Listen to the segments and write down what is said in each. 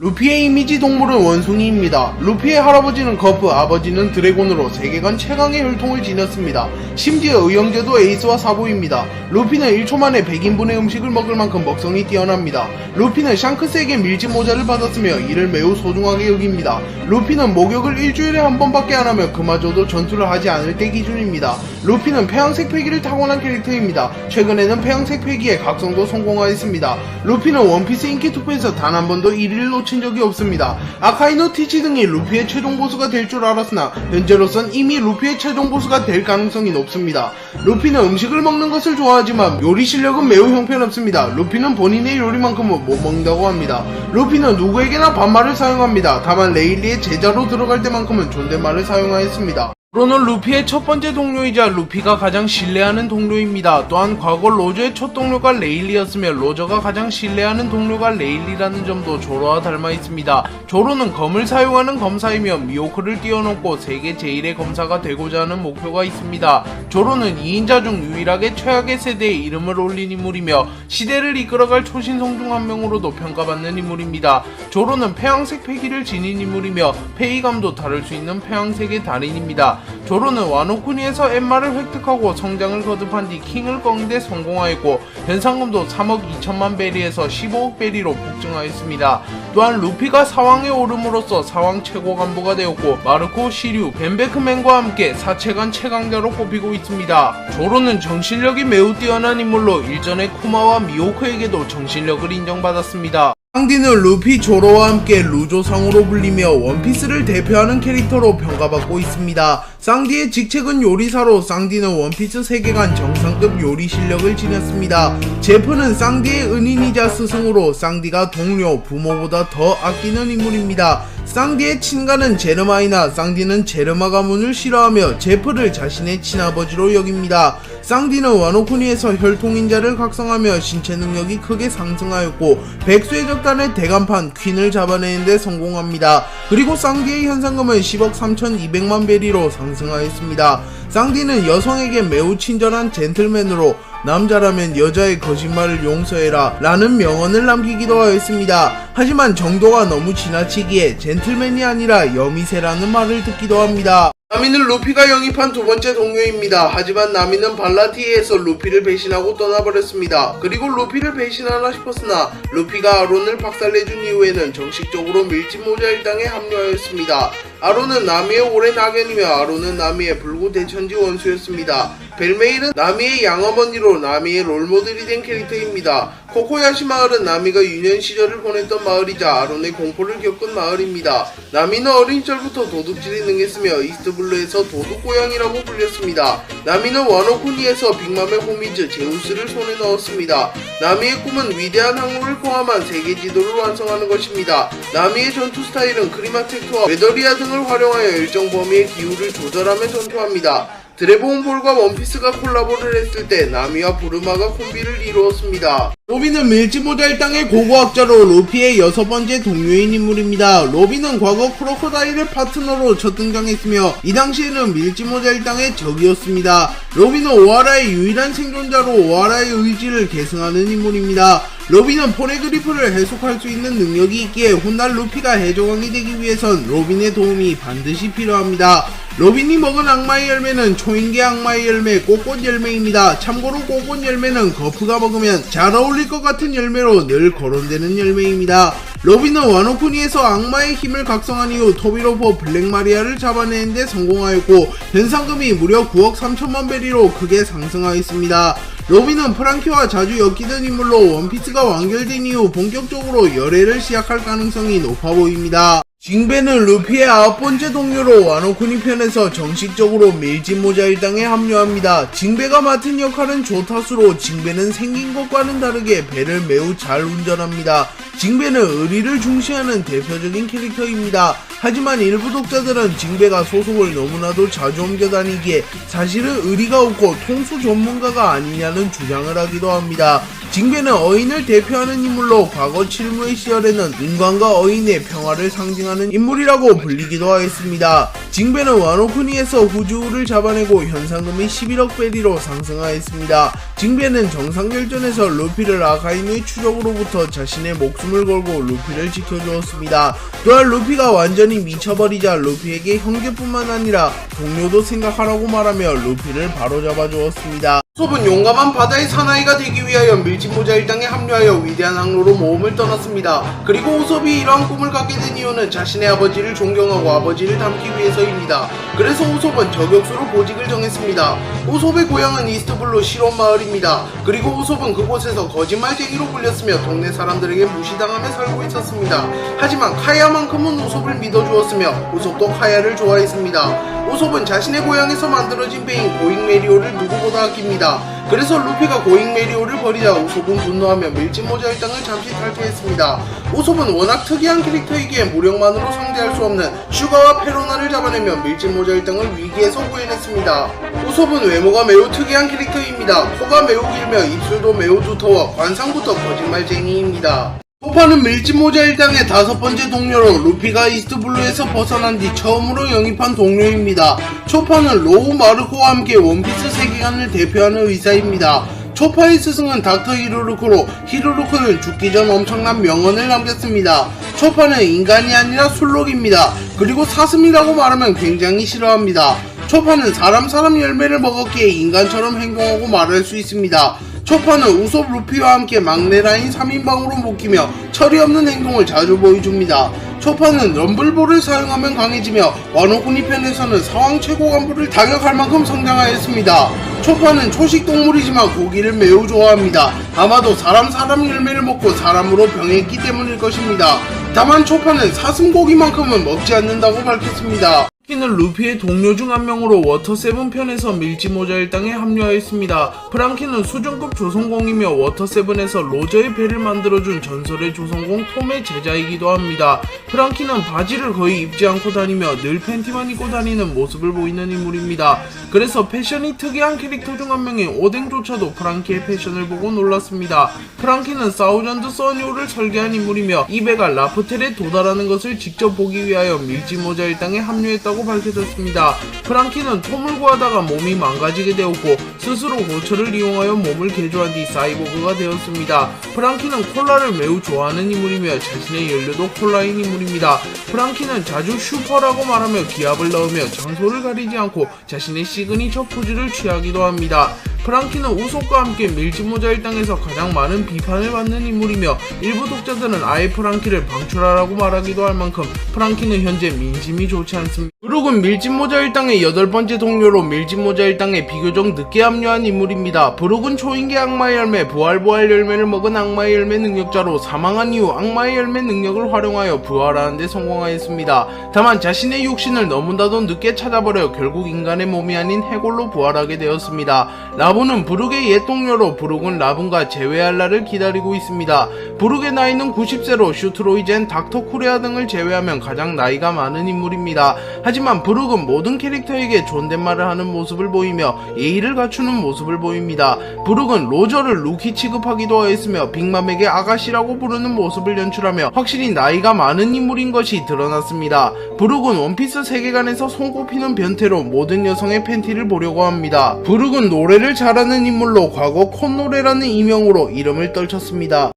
루피의 이미지 동물은 원숭이입니다. 루피의 할아버지는 거프, 아버지는 드래곤으로 세계관 최강의 혈통을 지녔습니다. 심지어 의형제도 에이스와 사부입니다. 루피는 1초 만에 100인분의 음식을 먹을 만큼 먹성이 뛰어납니다. 루피는 샹크스에게 밀짚 모자를 받았으며 이를 매우 소중하게 여깁니다. 루피는 목욕을 일주일에 한 번밖에 안 하며 그마저도 전투를 하지 않을 때 기준입니다. 루피는 폐왕색 패기를 타고난 캐릭터입니다. 최근에는 폐왕색 패기의 각성도 성공하였습니다. 루피는 원피스 인기 투표에서 단 한 번도 1위를 놓친 적이 없습니다. 아카이노 티치 등이 루피의 최종 보스가 될 줄 알았으나 현재로선 이미 루피의 최종 보스가 될 가능성이 높습니다. 루피는 음식을 먹는 것을 좋아하지만 요리 실력은 매우 형편없습니다. 루피는 본인의 요리만큼은 못 먹는다고 합니다. 루피는 누구에게나 반말을 사용합니다. 다만 레일리의 제자로 들어갈 때만큼은 존댓말을 사용하였습니다. 조로는 루피의 첫 번째 동료이자 루피가 가장 신뢰하는 동료입니다. 또한 과거 로저의 첫 동료가 레일리였으며 로저가 가장 신뢰하는 동료가 레일리라는 점도 조로와 닮아 있습니다. 조로는 검을 사용하는 검사이며 미호크를 뛰어넘고 세계 제1의 검사가 되고자 하는 목표가 있습니다. 조로는 2인자 중 유일하게 최악의 세대에 이름을 올린 인물이며 시대를 이끌어갈 초신성 중 한 명으로도 평가받는 인물입니다. 조로는 폐왕색 패기를 지닌 인물이며 페이감도 다룰 수 있는 폐왕색의 달인입니다. 조로는 와노쿠니에서 엠마를 획득하고 성장을 거듭한 뒤 킹을 꺾는데 성공하였고 현상금도 3억 2천만 베리에서 15억 베리로 폭증하였습니다. 또한 루피가 사왕에 오름으로써 사왕 최고 간부가 되었고 마르코, 시류, 벤베크맨과 함께 사체간 최강자로 꼽히고 있습니다. 조로는 정신력이 매우 뛰어난 인물로 일전에 쿠마와 미호크에게도 정신력을 인정받았습니다. 쌍디는 루피, 조로와 함께 루조상으로 불리며 원피스를 대표하는 캐릭터로 평가받고 있습니다. 쌍디의 직책은 요리사로 쌍디는 원피스 세계관 정상급 요리 실력을 지녔습니다. 제프는 쌍디의 은인이자 스승으로 쌍디가 동료, 부모보다 더 아끼는 인물입니다. 쌍디의 친가는 제르마이나 쌍디는 제르마 가문을 싫어하며 제프를 자신의 친아버지로 여깁니다. 쌍디는 와노쿠니에서 혈통인자를 각성하며 신체 능력이 크게 상승하였고 백수의 적단의 대간판 퀸을 잡아내는데 성공합니다. 그리고 쌍디의 현상금은 10억 3,200만 베리로 상승하였습니다. 쌍디는 여성에게 매우 친절한 젠틀맨으로 남자라면 여자의 거짓말을 용서해라 라는 명언을 남기기도 하였습니다. 하지만 정도가 너무 지나치기에 젠틀맨이 아니라 여미새라는 말을 듣기도 합니다. 나미는 루피가 영입한 두 번째 동료입니다. 하지만 나미는 발라티에서 루피를 배신하고 떠나버렸습니다. 그리고 루피를 배신하나 싶었으나 루피가 아론을 박살내준 이후에는 정식적으로 밀짚 모자 일당에 합류하였습니다. 아론은 나미의 오랜 악연이며 아론은 나미의 불구대천지 원수였습니다. 벨메일은 나미의 양어머니로 나미의 롤모델이 된 캐릭터입니다. 코코야시 마을은 나미가 유년 시절을 보냈던 마을이자 아론의 공포를 겪은 마을입니다. 나미는 어린 시절부터 도둑질이 능했으며 이스트블루에서 도둑고양이라고 불렸습니다. 나미는 와노쿠니에서 빅맘의 호미즈 제우스를 손에 넣었습니다. 나미의 꿈은 위대한 항로를 포함한 세계 지도를 완성하는 것입니다. 나미의 전투 스타일은 크리마텍트와 메더리아 등을 활용하여 일정 범위의 기후를 조절하며 전투합니다. 드래곤볼과 원피스가 콜라보를 했을 때 나미와 부르마가 콤비를 이루었습니다. 로비는 밀짚 모자 일당의 고고학자로 루피의 6번째 동료인 인물입니다. 로비는 과거 크로커다일의 파트너로 첫 등장했으며 이 당시에는 밀짚 모자 일당의 적이었습니다. 로비는 오하라의 유일한 생존자로 오하라의 의지를 계승하는 인물입니다. 로비는 포네그리프를 해속할 수 있는 능력이 있기에 훗날 루피가 해적왕이 되기 위해선 로빈의 도움이 반드시 필요합니다. 로빈이 먹은 악마의 열매는 초인계 악마의 열매 꽃꽃 열매입니다. 참고로 꽃꽃 열매는 거프가 먹으면 잘 어울릴 것 같은 열매로 늘 거론되는 열매입니다. 로빈은 와노쿠니에서 악마의 힘을 각성한 이후 토비로포 블랙마리아를 잡아내는데 성공하였고 현상금이 무려 9억 3천만 베리로 크게 상승하였습니다. 로빈은 프랑키와 자주 엮이던 인물로 원피스가 완결된 이후 본격적으로 열애를 시작할 가능성이 높아 보입니다. 징베는 루피의 9번째 동료로 와노쿠니 편에서 정식적으로 밀짚 모자 일당에 합류합니다. 징베가 맡은 역할은 조타수로 징베는 생긴 것과는 다르게 배를 매우 잘 운전합니다. 징베는 의리를 중시하는 대표적인 캐릭터입니다. 하지만 일부 독자들은 징베가 소속을 너무나도 자주 옮겨 다니기에 사실은 의리가 없고 통수 전문가가 아니냐는 주장을 하기도 합니다. 징배는 어인을 대표하는 인물로 과거 칠무의 시절에는 인간과 어인의 평화를 상징하는 인물이라고 불리기도 하였습니다. 징배는 와노쿠니에서 후주우를 잡아내고 현상금이 11억 베리로 상승하였습니다. 징배는 정상결전에서 루피를 아카이누의 추적으로부터 자신의 목숨을 걸고 루피를 지켜주었습니다. 또한 루피가 완전히 미쳐버리자 루피에게 형제뿐만 아니라 동료도 생각하라고 말하며 루피를 바로잡아 주었습니다. 우솝은 용감한 바다의 사나이가 되기 위하여 밀짚모자 일당에 합류하여 위대한 항로로 모험을 떠났습니다. 그리고 우솝이 이러한 꿈을 갖게 된 이유는 자신의 아버지를 존경하고 아버지를 닮기 위해서입니다. 그래서 우솝은 저격수로 보직을 정했습니다. 우솝의 고향은 이스트블루 실온 마을입니다. 그리고 우솝은 그곳에서 거짓말쟁이로 불렸으며 동네 사람들에게 무시당하며 살고 있었습니다. 하지만 카야만큼은 우솝을 믿어주었으며 우솝도 카야를 좋아했습니다. 우솝은 자신의 고향에서 만들어진 배인 고잉 메리오를 누구보다 아낍니다. 그래서 루피가 고잉 메리오를 버리자 우솝은 분노하며 밀짚모자 일당을 잠시 탈퇴했습니다. 우솝은 워낙 특이한 캐릭터이기에 무력만으로 상대할 수 없는 슈가와 페로나를 잡아내며 밀짚모자 일당을 위기에서 구해냈습니다. 우솝은 외모가 매우 특이한 캐릭터입니다. 코가 매우 길며 입술도 매우 두터워 관상부터 거짓말쟁이입니다. 초파는 밀짚모자 일당의 5번째 동료로 루피가 이스트블루에서 벗어난 뒤 처음으로 영입한 동료입니다. 초파는 로우 마르코와 함께 원피스 세계관을 대표하는 의사입니다. 초파의 스승은 닥터 히루루크로 히루루크는 죽기 전 엄청난 명언을 남겼습니다. 초파는 인간이 아니라 술록입니다. 그리고 사슴이라고 말하면 굉장히 싫어합니다. 초파는 사람 열매를 먹었기에 인간처럼 행동하고 말할 수 있습니다. 초파는 우솝 루피와 함께 막내 라인 3인방으로 묶이며 철이 없는 행동을 자주 보여줍니다. 초파는 럼블볼을 사용하면 강해지며 와노쿠니 편에서는 사왕 최고 간부를 타격할 만큼 성장하였습니다. 초파는 초식동물이지만 고기를 매우 좋아합니다. 아마도 사람 열매를 먹고 사람으로 병했기 때문일 것입니다. 다만 초파는 사슴고기만큼은 먹지 않는다고 밝혔습니다. 프랑키는 루피의 동료 중 한 명으로 워터7 편에서 밀짚모자 일당에 합류하였습니다. 프랑키는 수준급 조선공이며 워터7에서 로저의 배를 만들어준 전설의 조선공 톰의 제자이기도 합니다. 프랑키는 바지를 거의 입지 않고 다니며 늘 팬티만 입고 다니는 모습을 보이는 인물입니다. 그래서 패션이 특이한 캐릭터 중 한 명인 오뎅조차도 프랑키의 패션을 보고 놀랐습니다. 프랑키는 사우전드 써니오를 설계한 인물이며 이 배가 라프텔에 도달하는 것을 직접 보기 위하여 밀짚모자 일당에 합류했다고 밝혀졌습니다. 프랑키는 톰을 구하다가 몸이 망가지게 되었고 스스로 고철을 이용하여 몸을 개조한 뒤 사이보그가 되었습니다. 프랑키는 콜라를 매우 좋아하는 인물이며 자신의 연료도 콜라인 인물입니다. 프랑키는 자주 슈퍼라고 말하며 기합을 넣으며 장소를 가리지 않고 자신의 시그니처 포즈를 취하기도 합니다. 프랑키는 우솝과 함께 밀짚모자 일당에서 가장 많은 비판을 받는 인물이며 일부 독자들은 아예 프랑키를 방출하라고 말하기도 할 만큼 프랑키는 현재 민심이 좋지 않습니다. 브룩은 밀짚모자 일당의 8번째 동료로 밀짚모자 일당에 비교적 늦게 합류한 인물입니다. 브룩은 초인계 악마의 열매, 부활 열매를 먹은 악마의 열매 능력자로 사망한 이후 악마의 열매 능력을 활용하여 부활하는 데 성공하였습니다. 다만 자신의 육신을 너무나도 늦게 찾아버려 결국 인간의 몸이 아닌 해골로 부활하게 되었습니다. 라본은 브룩의 옛 동료로 브룩은 라본과 재회할 날을 기다리고 있습니다. 브룩의 나이는 90세로 슈트로이젠, 닥터 쿠레아 등을 제외하면 가장 나이가 많은 인물입니다. 하지만 브룩은 모든 캐릭터에게 존댓말을 하는 모습을 보이며 예의를 갖추는 모습을 보입니다. 브룩은 로저를 루키 취급하기도 하였으며 빅맘에게 아가씨라고 부르는 모습을 연출하며 확실히 나이가 많은 인물인 것이 드러났습니다. 브룩은 원피스 세계관에서 손꼽히는 변태로 모든 여성의 팬티를 보려고 합니다. 브룩은 노래를 잘하는 인물로 과거 콧노래라는 이명으로 이름을 떨쳤습니다.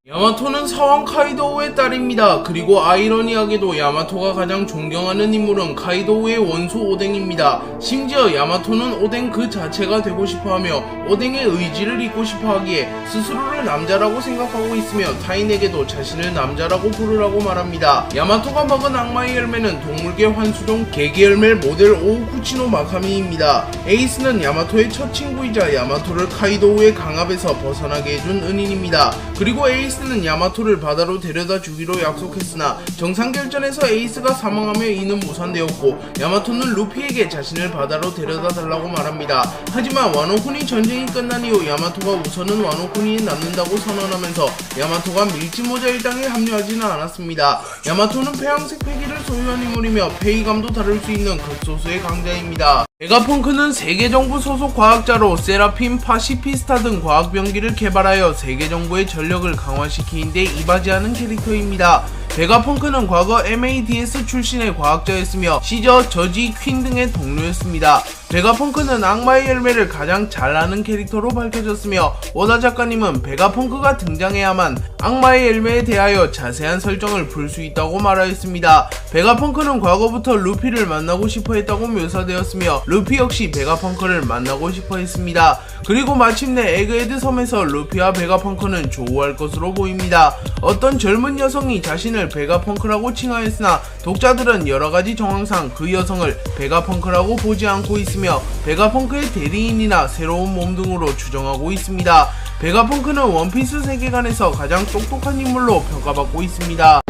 야마토는 사왕 카이도우의 딸입니다. 그리고 아이러니하게도 야마토가 가장 존경하는 인물은 카이도우의 원수 오뎅입니다. 심지어 야마토는 오뎅 그 자체가 되고 싶어하며 오뎅의 의지를 잇고 싶어하기에 스스로를 남자라고 생각하고 있으며 타인에게도 자신을 남자라고 부르라고 말합니다. 야마토가 먹은 악마의 열매는 동물계 환수종 개개열매 모델 오우쿠치노 마카미입니다. 에이스는 야마토의 첫 친구이자 야마토를 카이도우의 강압에서 벗어나게 해준 은인입니다. 그리고 에이스는 야마토를 바다로 데려다 주기로 약속했으나 정상결전에서 에이스가 사망하며 이는 무산되었고 야마토는 루피에게 자신을 바다로 데려다 달라고 말합니다. 하지만 와노쿠니 전쟁이 끝난 이후 야마토가 우선은 와노쿠니에 남는다고 선언하면서 야마토가 밀짚모자 일당에 합류하지는 않았습니다. 야마토는 폐왕색 패기를 소유한 인물이며 페이감도 다룰 수 있는 극소수의 강자입니다. 베가펑크는 세계정부 소속 과학자로 세라핌, 파시피스타 등 과학병기를 개발하여 세계정부의 전력을 강화시키는 데 이바지하는 캐릭터입니다. 베가펑크는 과거 MADS 출신의 과학자였으며 시저, 저지, 퀸 등의 동료였습니다. 베가펑크는 악마의 열매를 가장 잘 아는 캐릭터로 밝혀졌으며 오다 작가님은 베가펑크가 등장해야만 악마의 열매에 대하여 자세한 설정을 풀 수 있다고 말하였습니다. 베가펑크는 과거부터 루피를 만나고 싶어 했다고 묘사되었으며 루피 역시 베가펑크를 만나고 싶어 했습니다. 그리고 마침내 에그헤드 섬에서 루피와 베가펑크는 조우할 것으로 보입니다. 어떤 젊은 여성이 자신을 베가펑크라고 칭하였으나 독자들은 여러가지 정황상 그 여성을 베가펑크라고 보지 않고 있으며 베가펑크의 대리인이나 새로운 몸 등으로 추정하고 있습니다. 베가펑크는 원피스 세계관에서 가장 똑똑한 인물로 평가받고 있습니다.